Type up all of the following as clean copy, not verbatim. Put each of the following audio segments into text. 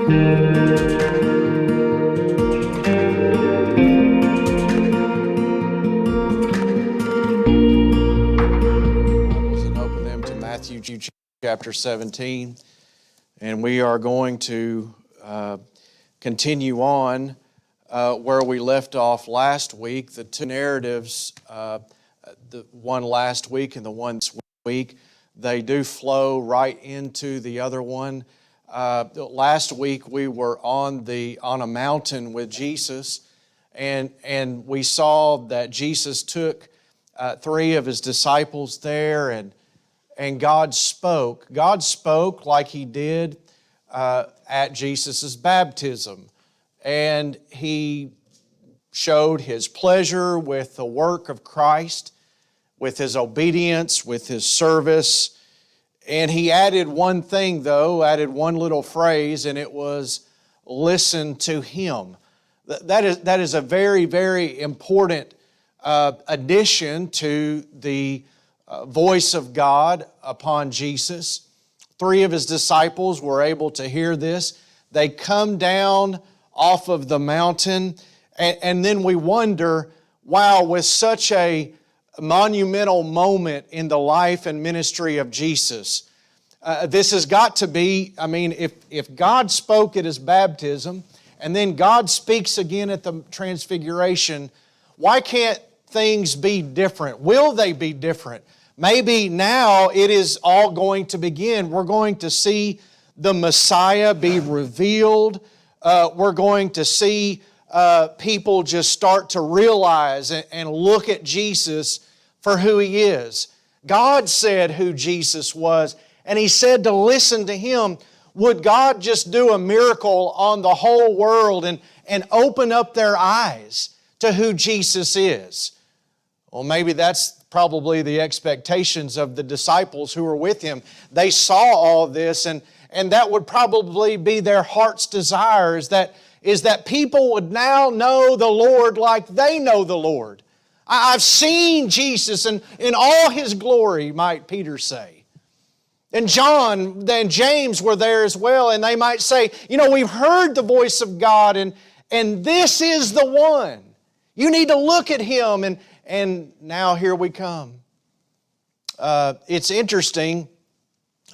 Matthew chapter 17, and we are going to continue on where we left off last week. The two narratives, the one last week and the one this week, they do flow right into the other one. Last week we were on a mountain with Jesus, and we saw that Jesus took three of His disciples there, and God spoke. God spoke like He did at Jesus' baptism. And He showed His pleasure with the work of Christ, with His obedience, with His service. And He added one thing, though, added one little phrase, and it was, listen to Him. That is a very, very important addition to the voice of God upon Jesus. Three of His disciples were able to hear this. They come down off of the mountain, and then we wonder, wow, with such a monumental moment in the life and ministry of Jesus, this has got to be, if God spoke at His baptism, and then God speaks again at the Transfiguration, why can't things be different? Will they be different? Maybe now it is all going to begin. We're going to see the Messiah be revealed. We're going to see people just start to realize and look at Jesus for who He is. God said who Jesus was, and He said to listen to Him. Would God just do a miracle on the whole world and open up their eyes to who Jesus is? Well, maybe that's probably the expectations of the disciples who were with Him. They saw all this, and that would probably be their heart's desire, is that people would now know the Lord like they know the Lord. I've seen Jesus in all His glory, might Peter say. And John and James were there as well, and they might say, we've heard the voice of God, and this is the one. You need to look at Him, and now here we come. It's interesting,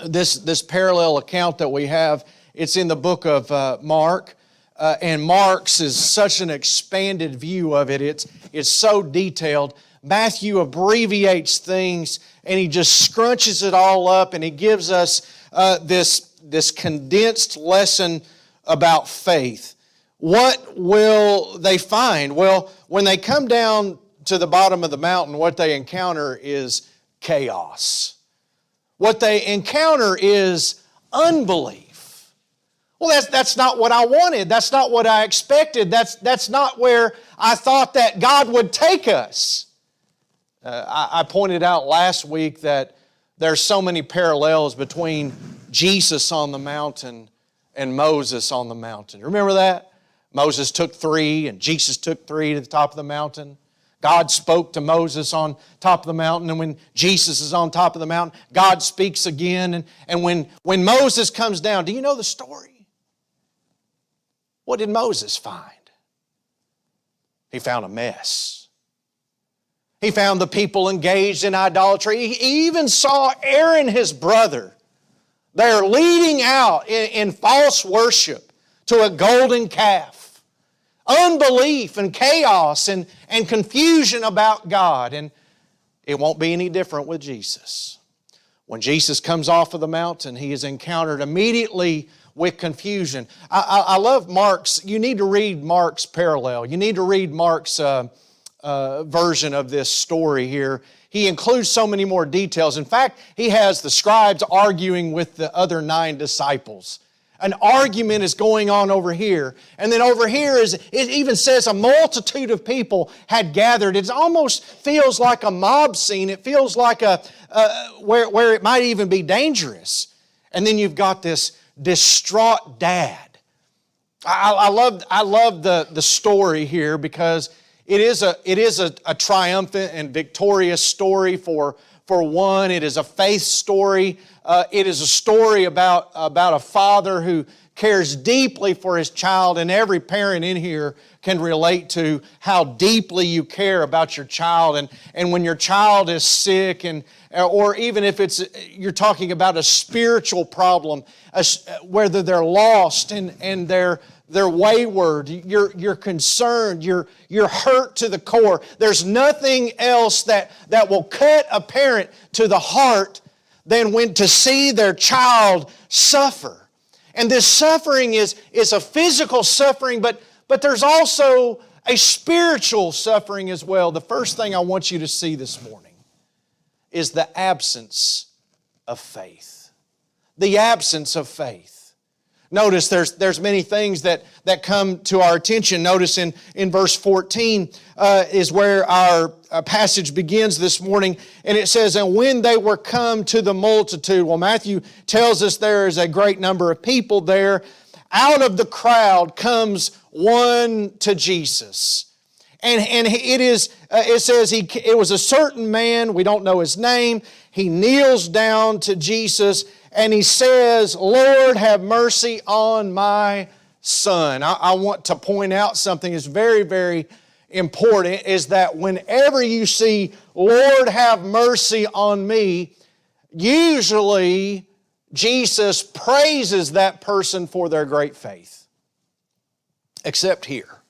this parallel account that we have, it's in the book of Mark, and Mark's is such an expanded view of it. It's so detailed. Matthew abbreviates things, and he just scrunches it all up, and he gives us this condensed lesson about faith. What will they find? Well, when they come down to the bottom of the mountain, what they encounter is chaos. What they encounter is unbelief. Well, that's not what I wanted. That's not what I expected. That's not where I thought that God would take us. I pointed out last week that there's so many parallels between Jesus on the mountain and Moses on the mountain. Remember that? Moses took three, and Jesus took three to the top of the mountain. God spoke to Moses on top of the mountain, and when Jesus is on top of the mountain, God speaks again. And when Moses comes down, do you know the story? What did Moses find? He found a mess. He found the people engaged in idolatry. He even saw Aaron, his brother, there leading out in false worship to a golden calf. Unbelief and chaos and confusion about God. And it won't be any different with Jesus. When Jesus comes off of the mountain, He is encountered immediately with confusion. I love Mark's, you need to read Mark's parallel. You need to read Mark's version of this story here. He includes so many more details. In fact, he has the scribes arguing with the other 9 disciples. An argument is going on over here. And then over here, it even says a multitude of people had gathered. It almost feels like a mob scene. It feels like where it might even be dangerous. And then you've got this distraught dad. I love the story here because it is a triumphant and victorious story for one. It is a faith story. It is a story about a father who cares deeply for his child, and every parent in here can relate to how deeply you care about your child. And when your child is sick, or even if you're talking about a spiritual problem, whether they're lost and they're wayward, you're concerned, you're hurt to the core. There's nothing else that will cut a parent to the heart than when to see their child suffer. And this suffering is a physical suffering, but there's also a spiritual suffering as well. The first thing I want you to see this morning is the absence of faith. The absence of faith. Notice there's many things that come to our attention. Notice in verse 14 is where our passage begins this morning. And it says, and when they were come to the multitude. Well, Matthew tells us there is a great number of people there. Out of the crowd comes one to Jesus. And it says it was a certain man, we don't know his name. He kneels down to Jesus and he says, Lord, have mercy on my son. I want to point out something that's very, very important, is that whenever you see, Lord, have mercy on me, usually Jesus praises that person for their great faith. Except here.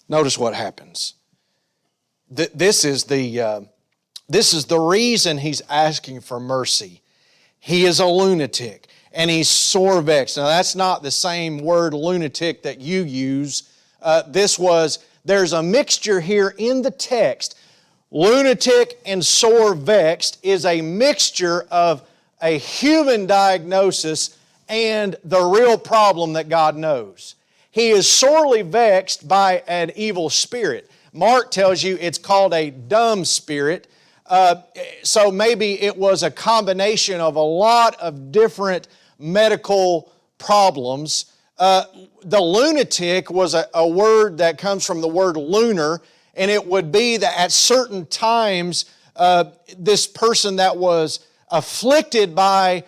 Notice what happens. This is the reason he's asking for mercy. He is a lunatic, and he's sore vexed. Now, that's not the same word lunatic that you use. There's a mixture here in the text. Lunatic and sore vexed is a mixture of a human diagnosis and the real problem that God knows. He is sorely vexed by an evil spirit. Mark tells you it's called a dumb spirit. So maybe it was a combination of a lot of different medical problems. The lunatic was a word that comes from the word lunar, and it would be that at certain times, this person that was afflicted by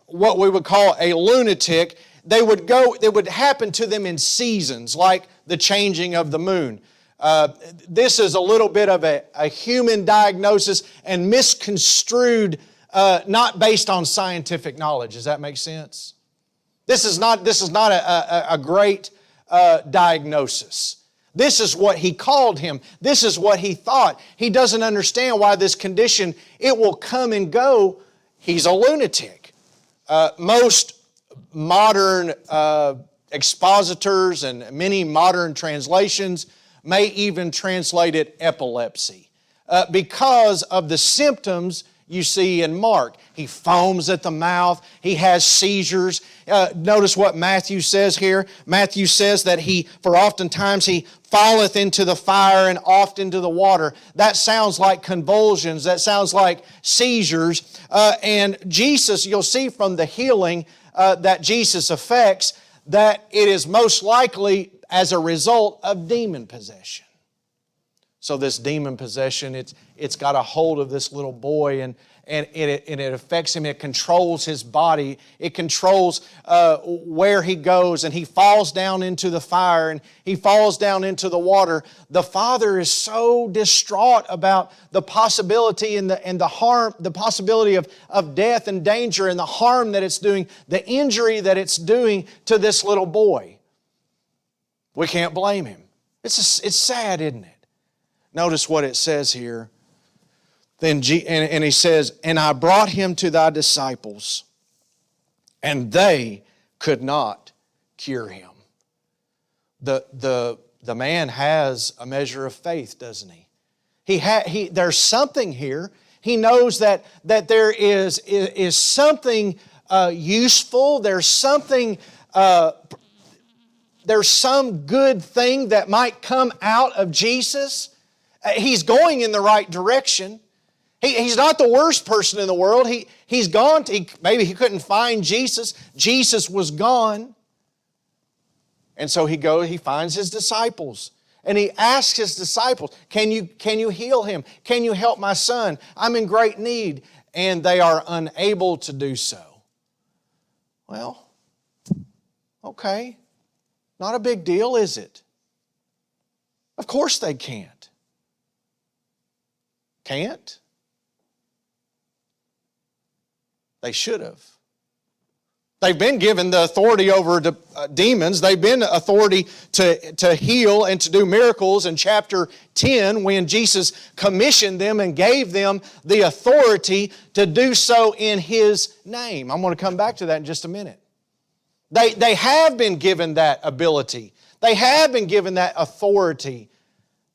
what we would call a lunatic, it would happen to them in seasons, like the changing of the moon. This is a little bit of a human diagnosis and misconstrued, not based on scientific knowledge. Does that make sense? This is not a great diagnosis. This is what he called him. This is what he thought. He doesn't understand why this condition, it will come and go. He's a lunatic. Most modern expositors and many modern translations may even translate it epilepsy because of the symptoms you see in Mark. He foams at the mouth. He has seizures. Notice what Matthew says here. Matthew says that for oftentimes he falleth into the fire and oft into the water. That sounds like convulsions. That sounds like seizures. And Jesus, you'll see from the healing that Jesus affects, that it is most likely as a result of demon possession. So this demon possession, it's got a hold of this little boy, and it affects him. It controls his body. It controls where he goes, and he falls down into the fire, and he falls down into the water. The father is so distraught about the possibility and the harm, the possibility of death and danger and the harm that it's doing, the injury that it's doing to this little boy. We can't blame him. It's sad, isn't it? Notice what it says here. And he says, and I brought him to thy disciples, and they could not cure him. The man has a measure of faith, doesn't he? There's something here. He knows that there is something useful. There's something. There's some good thing that might come out of Jesus. He's going in the right direction. He's not the worst person in the world. He's gone. Maybe he couldn't find Jesus. Jesus was gone. And so he finds his disciples. And he asks his disciples, can you heal him? Can you help my son? I'm in great need. And they are unable to do so. Well, okay. Not a big deal, is it? Of course they can't. Can't? They should have. They've been given the authority over demons. They've been authority to heal and to do miracles in chapter 10 when Jesus commissioned them and gave them the authority to do so in His name. I'm going to come back to that in just a minute. They have been given that ability. They have been given that authority.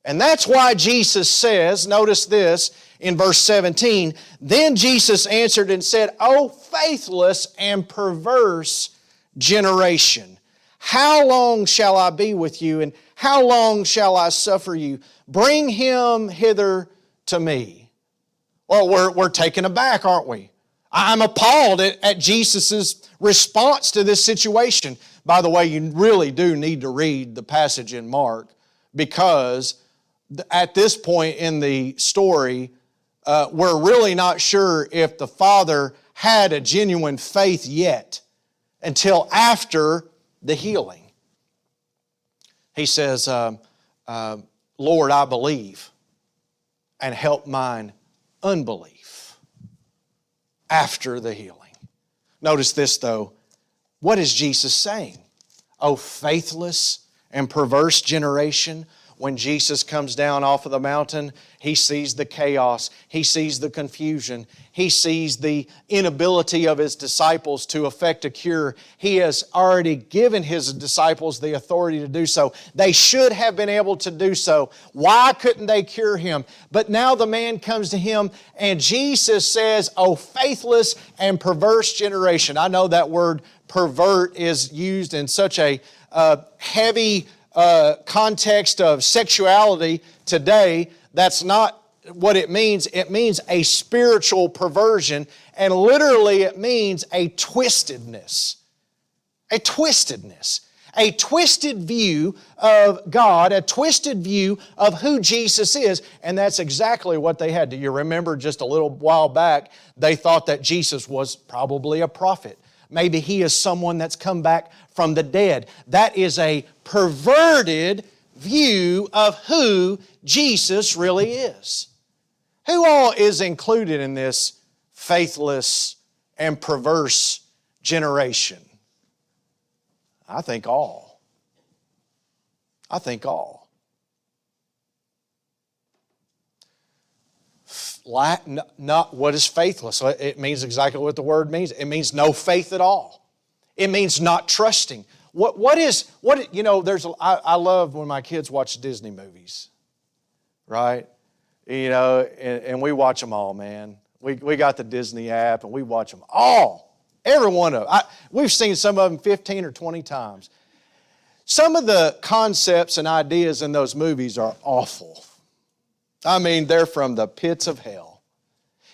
And that's why Jesus says, notice this, in verse 17, then Jesus answered and said, O faithless and perverse generation, how long shall I be with you, and how long shall I suffer you? Bring him hither to me. Well, we're taken aback, aren't we? I'm appalled at Jesus' response to this situation. By the way, you really do need to read the passage in Mark, because at this point in the story, we're really not sure if the Father had a genuine faith yet until after the healing. He says, Lord, I believe, and help mine unbelief after the healing. Notice this though. What is Jesus saying? O faithless and perverse generation. When Jesus comes down off of the mountain, He sees the chaos. He sees the confusion. He sees the inability of His disciples to effect a cure. He has already given His disciples the authority to do so. They should have been able to do so. Why couldn't they cure him? But now the man comes to Him and Jesus says, O faithless and perverse generation. I know that word pervert is used in such a heavy context of sexuality today. That's not what it means. It means a spiritual perversion, and literally it means a twistedness. A twistedness. A twisted view of God, a twisted view of who Jesus is, and that's exactly what they had. Do you remember just a little while back, they thought that Jesus was probably a prophet. Maybe He is someone that's come back from the dead. That is a perverted view of who Jesus really is. Who all is included in this faithless and perverse generation? I think all. I think all. Not what is faithless. It means exactly what the word means. It means no faith at all. It means not trusting. I love when my kids watch Disney movies, right? And we watch them all, man. We got the Disney app and we watch them all. Every one of them. We've seen some of them 15 or 20 times. Some of the concepts and ideas in those movies are awful. I mean, they're from the pits of hell.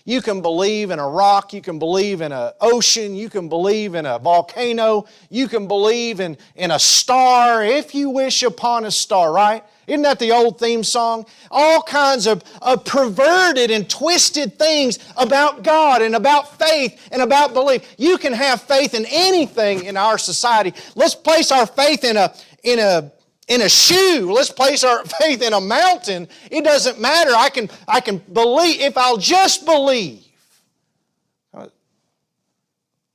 You can believe in a rock, you can believe in an ocean, you can believe in a volcano, you can believe in a star, if you wish upon a star, right? Isn't that the old theme song? All kinds of perverted and twisted things about God and about faith and about belief. You can have faith in anything in our society. Let's place our faith in a shoe. Let's place our faith in a mountain. It doesn't matter. I can believe if I'll just believe.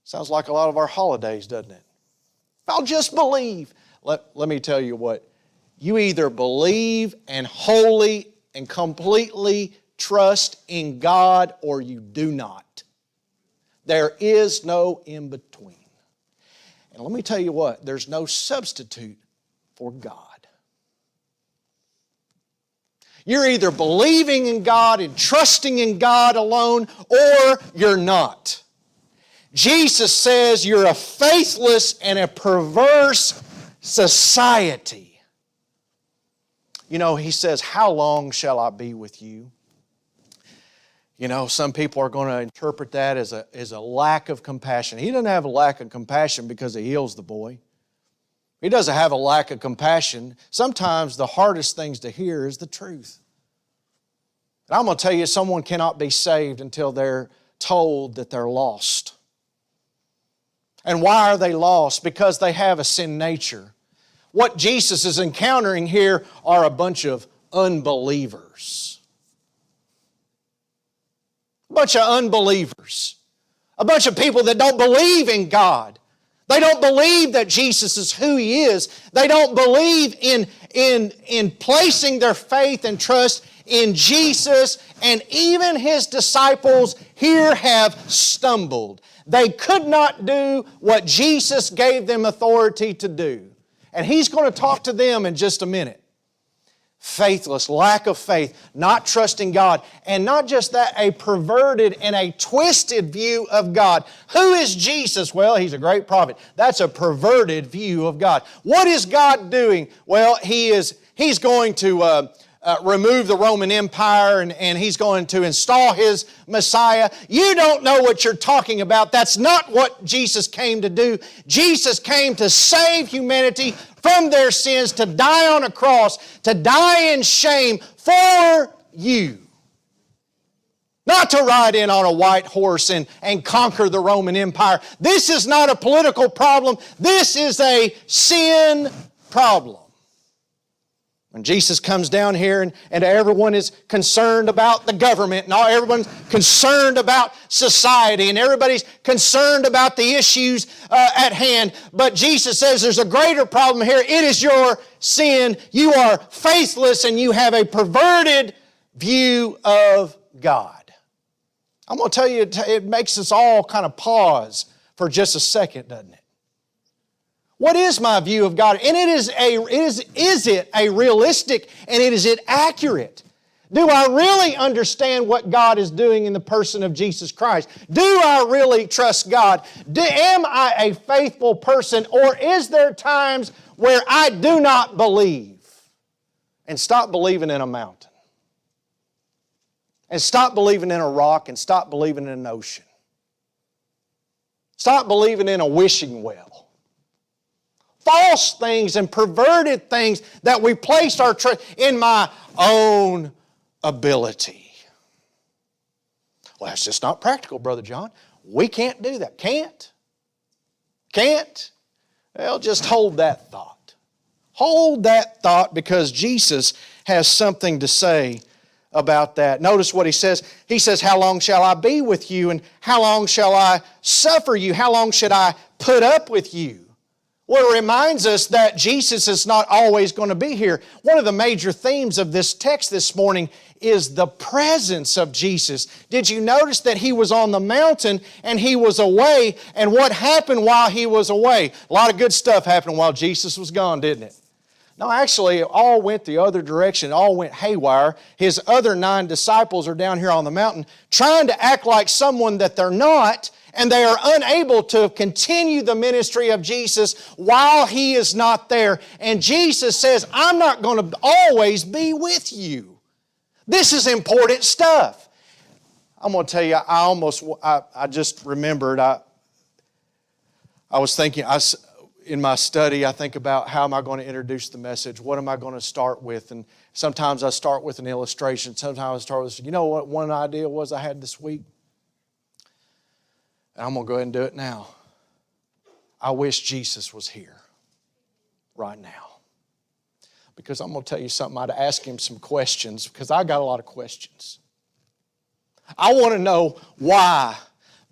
Sounds like a lot of our holidays, doesn't it? If I'll just believe. Let me tell you what. You either believe and wholly and completely trust in God or you do not. There is no in between. And let me tell you what, there's no substitute for God. You're either believing in God and trusting in God alone, or you're not. Jesus says you're a faithless and a perverse society. He says, how long shall I be with you? Some people are going to interpret that as a lack of compassion. He doesn't have a lack of compassion because He heals the boy. He doesn't have a lack of compassion. Sometimes the hardest things to hear is the truth. And I'm going to tell you, someone cannot be saved until they're told that they're lost. And why are they lost? Because they have a sin nature. What Jesus is encountering here are a bunch of unbelievers. A bunch of unbelievers. A bunch of people that don't believe in God. They don't believe that Jesus is who He is. They don't believe in placing their faith and trust in Jesus. And even His disciples here have stumbled. They could not do what Jesus gave them authority to do. And He's going to talk to them in just a minute. Faithless, lack of faith, not trusting God. And not just that, a perverted and a twisted view of God. Who is Jesus? Well, He's a great prophet. That's a perverted view of God. What is God doing? Well, He's going to remove the Roman Empire and He's going to install His Messiah. You don't know what you're talking about. That's not what Jesus came to do. Jesus came to save humanity from their sins, to die on a cross, to die in shame for you. Not to ride in on a white horse and conquer the Roman Empire. This is not a political problem. This is a sin problem. When Jesus comes down here and everyone is concerned about the government and everyone's concerned about society and everybody's concerned about the issues at hand, but Jesus says there's a greater problem here. It is your sin. You are faithless and you have a perverted view of God. I'm going to tell you, it makes us all kind of pause for just a second, doesn't it? What is my view of God? And is it a realistic and is it accurate? Do I really understand what God is doing in the person of Jesus Christ? Do I really trust God? Am I a faithful person, or is there times where I do not believe? And stop believing in a mountain. And stop believing in a rock, and stop believing in an ocean. Stop believing in a wishing well. False things and perverted things that we place our trust in my own ability. Well, that's just not practical, Brother John. We can't do that. Can't? Well, just hold that thought. Hold that thought, because Jesus has something to say about that. Notice what He says. He says, how long shall I be with you, and how long shall I suffer you? How long should I put up with you? Well, it reminds us that Jesus is not always going to be here. One of the major themes of this text this morning is the presence of Jesus. Did you notice that He was on the mountain and He was away? And what happened while He was away? A lot of good stuff happened while Jesus was gone, didn't it? No, actually, it all went the other direction. It all went haywire. His other 9 disciples are down here on the mountain trying to act like someone that they're not, and they are unable to continue the ministry of Jesus while He is not there. And Jesus says, I'm not going to always be with you. This is important stuff. I'm going to tell you, I just remembered, I was thinking, in my study, I think about how am I going to introduce the message? What am I going to start with? And sometimes I start with an illustration. Sometimes I start with, you know what one idea was I had this week? And I'm going to go ahead and do it now. I wish Jesus was here right now. Because I'm going to tell you something, I'd ask Him some questions, because I got a lot of questions. I want to know why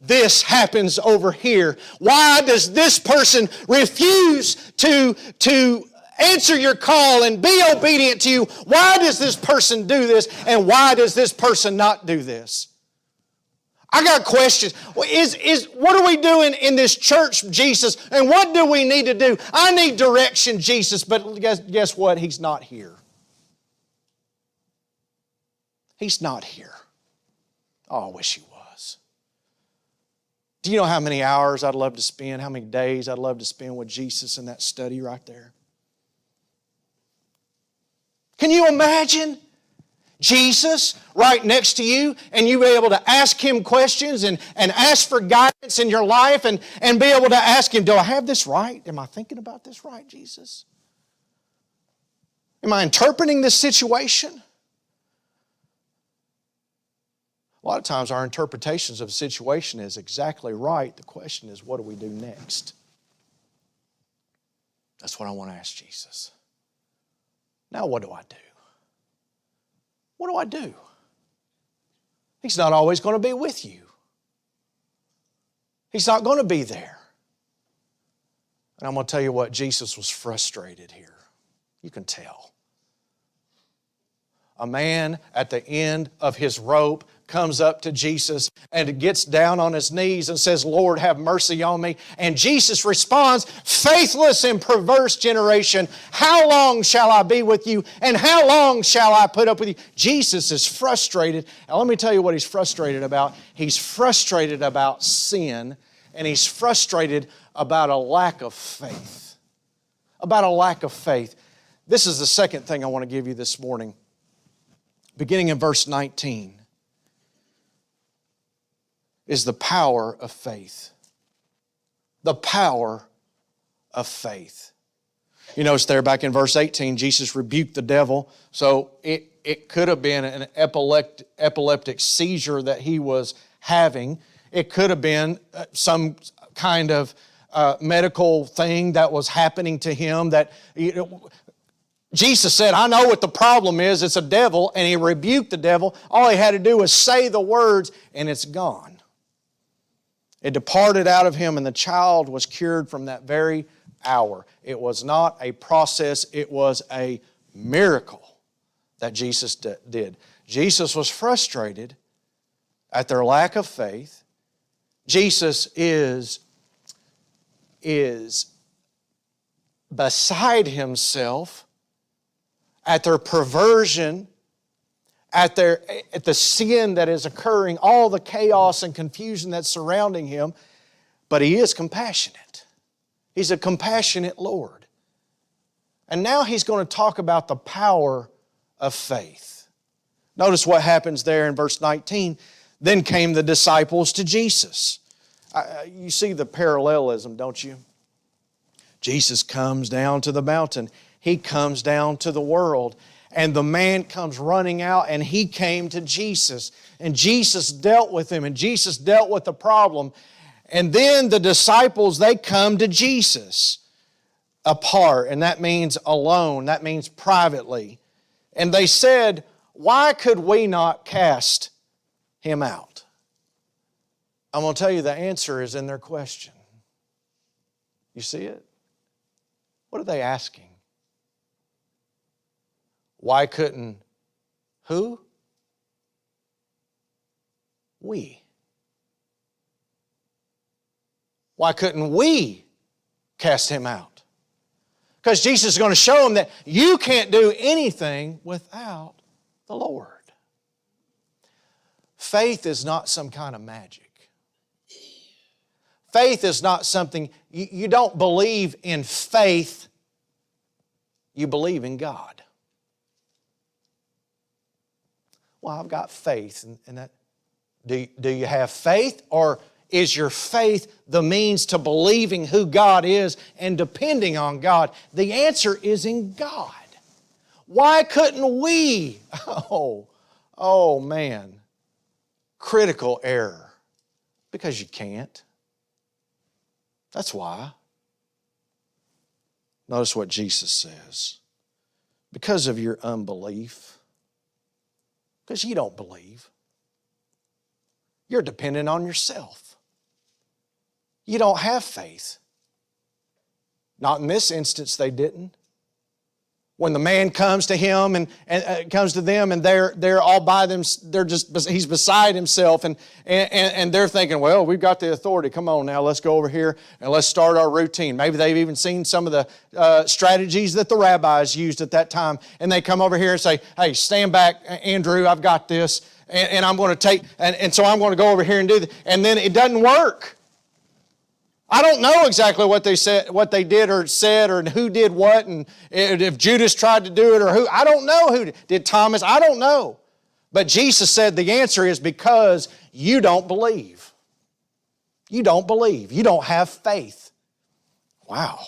this happens over here. Why does this person refuse to answer your call and be obedient to you? Why does this person do this, and why does this person not do this? I got questions. What are we doing in this church, Jesus? And what do we need to do? I need direction, Jesus. But guess what? He's not here. He's not here. Oh, I wish He was. Do you know how many hours I'd love to spend, how many days I'd love to spend with Jesus in that study right there? Can you imagine Jesus right next to you, and you be able to ask Him questions and ask for guidance in your life and be able to ask Him, do I have this right? Am I thinking about this right, Jesus? Am I interpreting this situation? A lot of times our interpretations of a situation is exactly right. The question is, what do we do next? That's what I want to ask Jesus. Now what do I do? What do I do? He's not always going to be with you. He's not going to be there. And I'm going to tell you what, Jesus was frustrated here. You can tell. A man at the end of his rope comes up to Jesus and gets down on his knees and says, Lord, have mercy on me. And Jesus responds, faithless and perverse generation, how long shall I be with you? And how long shall I put up with you? Jesus is frustrated. Now let me tell you what he's frustrated about. He's frustrated about sin, and he's frustrated about a lack of faith. About a lack of faith. This is the second thing I want to give you this morning. Beginning in verse 19, is the power of faith. The power of faith. You notice there back in verse 18, Jesus rebuked the devil. So it could have been an epileptic seizure that he was having. It could have been some kind of medical thing that was happening to him that... Jesus said, I know what the problem is. It's a devil, and he rebuked the devil. All he had to do was say the words, and it's gone. It departed out of him, and the child was cured from that very hour. It was not a process. It was a miracle that Jesus did. Jesus was frustrated at their lack of faith. Jesus is beside himself at their perversion, at the sin that is occurring, all the chaos and confusion that's surrounding him. But he is compassionate. He's a compassionate Lord. And now he's going to talk about the power of faith. Notice what happens there in verse 19. Then came the disciples to Jesus. You see the parallelism, don't you? Jesus comes down to the mountain. He comes down to the world. And the man comes running out, and he came to Jesus. And Jesus dealt with him, and Jesus dealt with the problem. And then the disciples, they come to Jesus apart, and that means alone. That means privately. And they said, why could we not cast him out? I'm going to tell you the answer is in their question. You see it? What are they asking? Why couldn't who? We. Why couldn't we cast him out? Because Jesus is going to show them that you can't do anything without the Lord. Faith is not some kind of magic. Faith is not something, you don't believe in faith, you believe in God. Well, I've got faith, and that. Do you have faith, or is your faith the means to believing who God is and depending on God? The answer is in God. Why couldn't we? Oh man, critical error. Because you can't. That's why. Notice what Jesus says. Because of your unbelief. Because you don't believe. You're dependent on yourself. You don't have faith. Not in this instance, they didn't. When the man comes to him and comes to them, and they're all by them, he's beside himself, and they're thinking, well, we've got the authority. Come on now, let's go over here and let's start our routine. Maybe they've even seen some of the strategies that the rabbis used at that time, and they come over here and say, hey, stand back, Andrew, I've got this, and I'm going to take, and so I'm going to go over here and do this, and then it doesn't work. I don't know exactly what they said, what they did or said, or who did what, and if Judas tried to do it, or who. I don't know who did. Thomas, I don't know. But Jesus said the answer is because you don't believe. You don't believe. You don't have faith. Wow.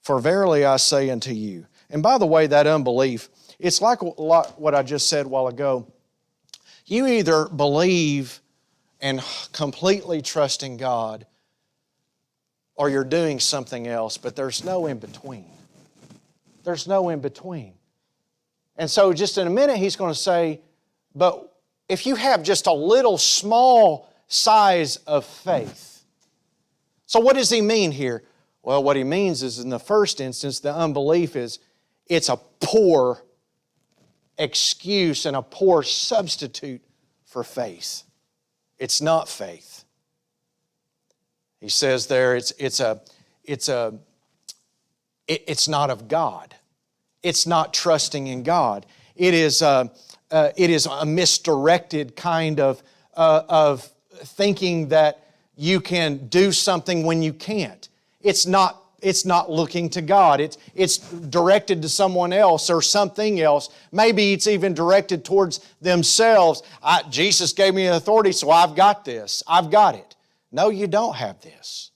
For verily I say unto you. And by the way, that unbelief, it's like a lot what I just said a while ago. You either believe and completely trust in God, or you're doing something else, but there's no in between. There's no in between. And so just in a minute he's going to say, but if you have just a little small size of faith. So what does he mean here? Well, what he means is in the first instance, the unbelief is it's a poor excuse and a poor substitute for faith. It's not faith. He says there it's not of God. It's not trusting in God. It is a misdirected kind of thinking that you can do something when you can't. It's not looking to God. It's directed to someone else or something else. Maybe it's even directed towards themselves. Jesus gave me authority, so I've got this. I've got it. No, you don't have this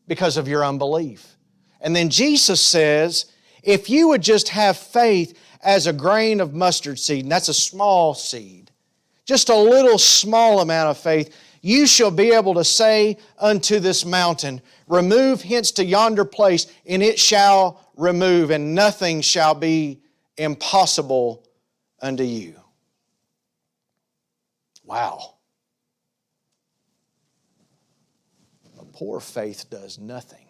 because of your unbelief. And then Jesus says, if you would just have faith as a grain of mustard seed, and that's a small seed, just a little small amount of faith, you shall be able to say unto this mountain, remove hence to yonder place, and it shall remove, and nothing shall be impossible unto you. Wow. A poor faith does nothing.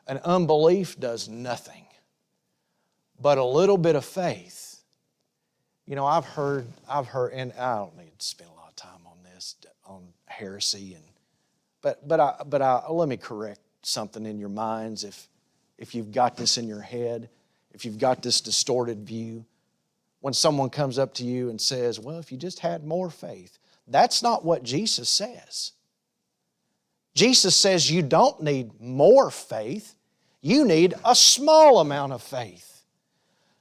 An unbelief does nothing. But a little bit of faith. You know, I've heard, and I don't need to spend a lot of time on this, on heresy, but let me correct something in your minds if you've got this in your head, if you've got this distorted view. When someone comes up to you and says, well, if you just had more faith, that's not what Jesus says. Jesus says you don't need more faith, you need a small amount of faith.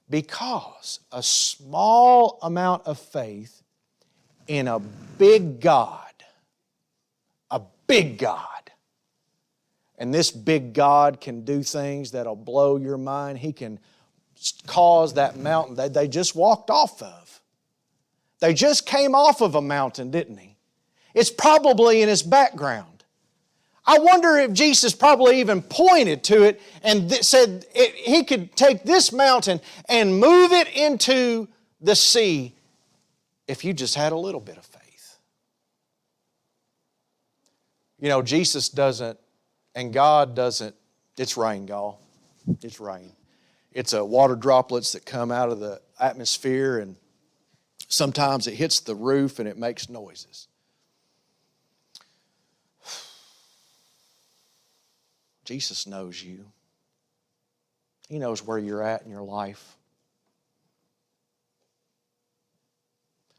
Because a small amount of faith in a big God, and this big God can do things that'll blow your mind. He can cause that mountain that they just walked off of. They just came off of a mountain, didn't he? It's probably in his background. I wonder if Jesus probably even pointed to it and said he could take this mountain and move it into the sea if you just had a little bit of faith. You know, Jesus doesn't, and God doesn't, it's rain, y'all. It's rain. It's water droplets that come out of the atmosphere, and sometimes it hits the roof and it makes noises. Jesus knows you. He knows where you're at in your life.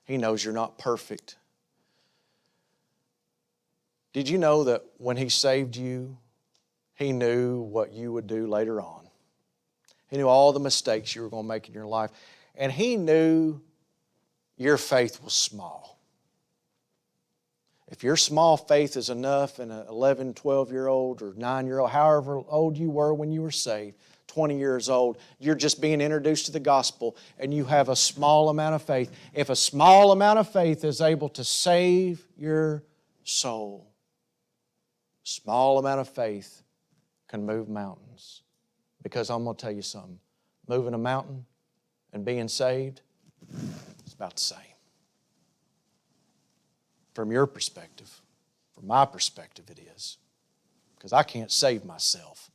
He knows you're not perfect. Did you know that when He saved you, He knew what you would do later on? He knew all the mistakes you were going to make in your life. And He knew your faith was small. If your small faith is enough in an 11, 12-year-old or 9-year-old, however old you were when you were saved, 20 years old, you're just being introduced to the gospel and you have a small amount of faith. If a small amount of faith is able to save your soul, small amount of faith can move mountains. Because I'm going to tell you something, moving a mountain and being saved, it's about the same. From your perspective, from my perspective it is. Because I can't save myself.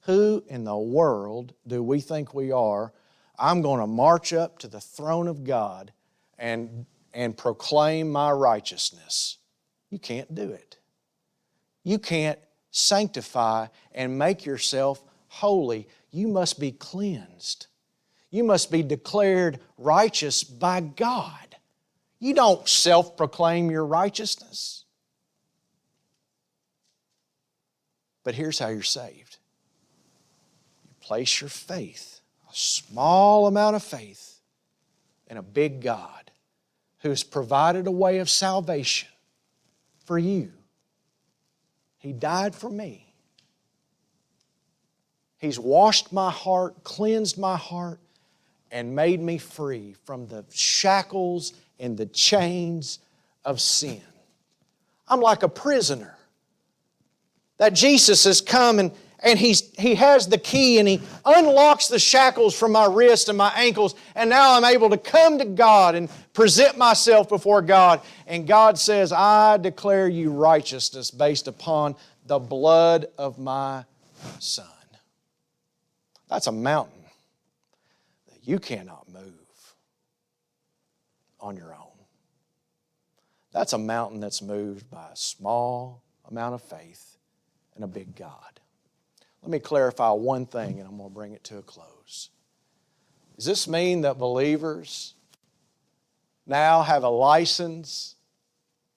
Who in the world do we think we are? I'm going to march up to the throne of God and proclaim my righteousness. You can't do it. You can't sanctify and make yourself holy. You must be cleansed. You must be declared righteous by God. You don't self-proclaim your righteousness. But here's how you're saved. You place your faith, a small amount of faith, in a big God who has provided a way of salvation for you. He died for me. He's washed my heart, cleansed my heart, and made me free from the shackles and the chains of sin. I'm like a prisoner. That Jesus has come and He has the key and He unlocks the shackles from my wrists and my ankles, and now I'm able to come to God and present myself before God. And God says, I declare you righteousness based upon the blood of my Son. That's a mountain that you cannot move on your own. That's a mountain that's moved by a small amount of faith and a big God. Let me clarify one thing and I'm going to bring it to a close. Does this mean that believers now have a license?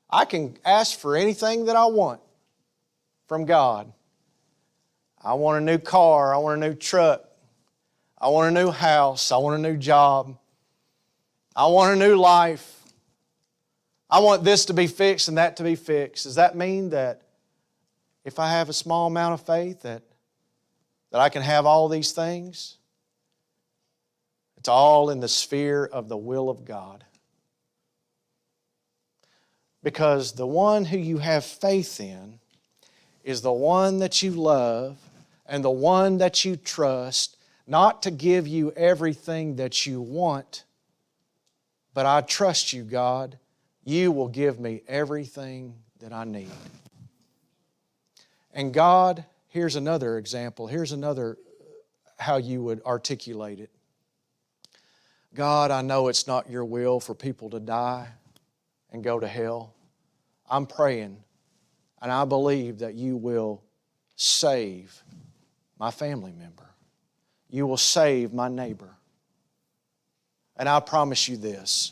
I can ask for anything that I want from God. I want a new car. I want a new truck. I want a new house. I want a new job. I want a new life. I want this to be fixed and that to be fixed. Does that mean that if I have a small amount of faith that I can have all these things? It's all in the sphere of the will of God. Because the one who you have faith in is the one that you love and the one that you trust, not to give you everything that you want, but I trust you, God. You will give me everything that I need. And God, here's another example. Here's another how you would articulate it. God, I know it's not your will for people to die and go to hell. I'm praying and I believe that you will save my family member. You will save my neighbor. And I promise you this,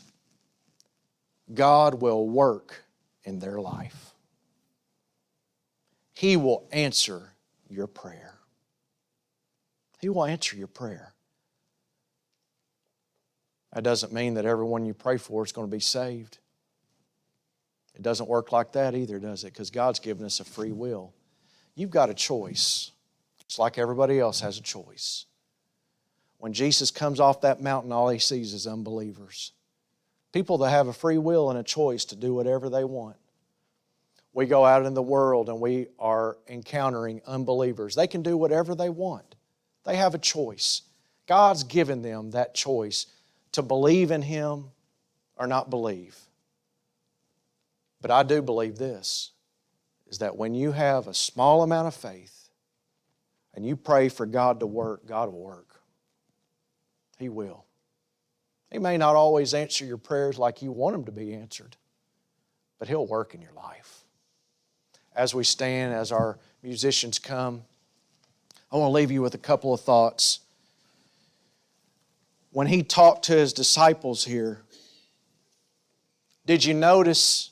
God will work in their life. He will answer your prayer. He will answer your prayer. That doesn't mean that everyone you pray for is going to be saved. It doesn't work like that either, does it? Because God's given us a free will. You've got a choice. It's like everybody else has a choice. When Jesus comes off that mountain, all He sees is unbelievers. People that have a free will and a choice to do whatever they want. We go out in the world and we are encountering unbelievers. They can do whatever they want. They have a choice. God's given them that choice to believe in Him or not believe. But I do believe this, is that when you have a small amount of faith and you pray for God to work, God will work. He will. He may not always answer your prayers like you want them to be answered, but He'll work in your life. As we stand, as our musicians come, I want to leave you with a couple of thoughts. When He talked to His disciples here, did you notice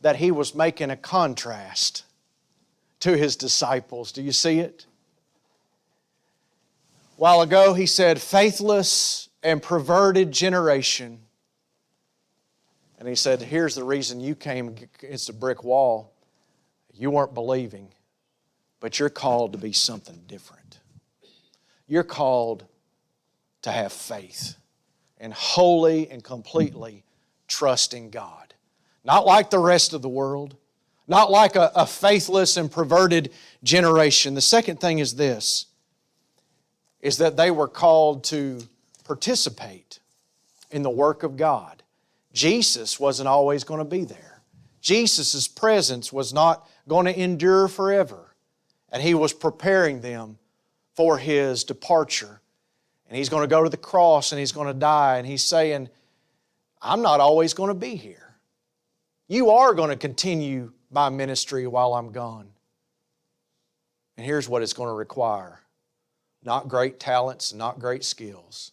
that He was making a contrast to His disciples? Do you see it? A while ago He said, faithless and perverted generation. And He said, here's the reason you came against a brick wall. You weren't believing, but you're called to be something different. You're called to have faith and wholly and completely trust in God. Not like the rest of the world, not like a faithless and perverted generation. The second thing is this, is that they were called to participate in the work of God. Jesus wasn't always going to be there. Jesus' presence was not going to endure forever. And He was preparing them for His departure. And He's going to go to the cross and He's going to die. And He's saying, I'm not always going to be here. You are going to continue my ministry while I'm gone. And here's what it's going to require. Not great talents, not great skills.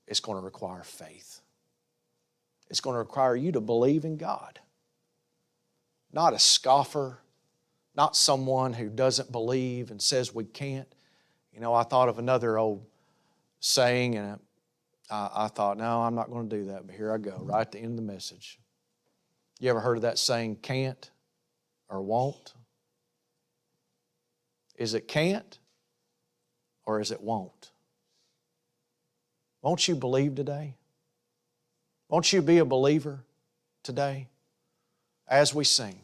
It's going to require faith. It's going to require you to believe in God. Not a scoffer, not someone who doesn't believe and says we can't. You know, I thought of another old saying and I thought, no, I'm not going to do that, but here I go, right at the end of the message. You ever heard of that saying, can't or won't? Is it can't or is it won't? Won't you believe today? Won't you be a believer today as we sing?